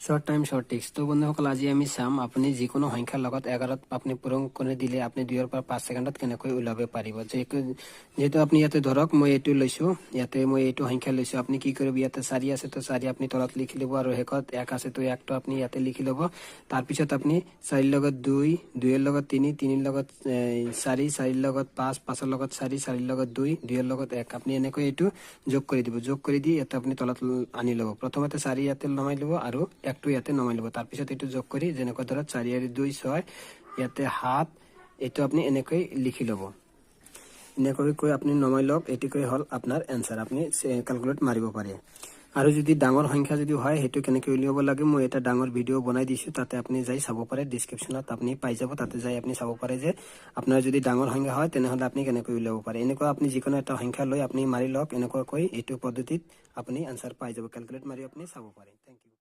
Short time short tricks. তো বন্ধুসকল, আজি আমি চাম আপুনি যিকোনো সংখ্যাৰ লগত 11ত আপুনি পূৰণ কৰি দিলে আপুনি 2ৰ পৰা 5 ছেকেণ্ডত কেনেকৈ ওলাব পাৰিব। যেহেতু আপুনি ইয়াতে ধৰক মই এইটো লৈছো, ইয়াতে মই এইটো সংখ্যা লৈছো। আপুনি কি কৰিব, ইয়াতে 4 আছে তো 4 আপুনি তলত লিখি ল'ব আৰু শেষত 1 আছে তো 1টো আপুনি ইয়াতে লিখি ল'ব। তাৰপিছত আপুনি 4ৰ লগত 2, 2ৰ লগত 3, 3ৰ লগত 4, 4ৰ লগত 5, 5ৰ লগত 4, 4ৰ লগত 2, 2ৰ লগত 1 আপুনি এনেকৈ এইটো যোগ কৰি দিব। যোগ কৰি দি ইয়াতে আপুনি তলত আনি ল'ব। প্ৰথমতে 4 ইয়াতে নমাই ল'ব আৰু 1টো ইয়াতে নমাই ল'ব। তাৰপিছত এইটো যোগ কৰি যেনেকৈ ধৰক 4 আৰু 2 6, ইয়াতে 7, এইটো আপুনি এনেকৈ লিখি ল'ব। এনেকৈ কৈ আপুনি নমাই লওক। এইটোকৈ হ'ল আপোনাৰ এনসাৰ। আপুনি ক্যালকুলেট মাৰিব পাৰে। আৰু যদি ডাঙৰ সংখ্যা যদি হয় সেইটো কেনেকৈ উলিয়াব লাগে মই এটা ডাঙৰ ভিডিও বনাই দিছো, তাতে আপুনি যাই চাব পাৰে। ডেসক্ৰিপশনত আপুনি পাই যাব, তাতে যাই আপুনি চাব পাৰে যে আপোনাৰ যদি ডাঙৰ সংখ্যা হয় তেনেহলে আপুনি কেনেকৈ উলিয়াব পাৰে। এনেকুৱা আপুনি যিকোনো এটা সংখ্যা লৈ আপুনি মাৰি লওক। এনেকুৱাকৈ এইটো পদ্ধতিত আপুনি এনসাৰ পাই যাব। ক্যালকুলেট মাৰি আপুনি চাব পাৰে। Thank U.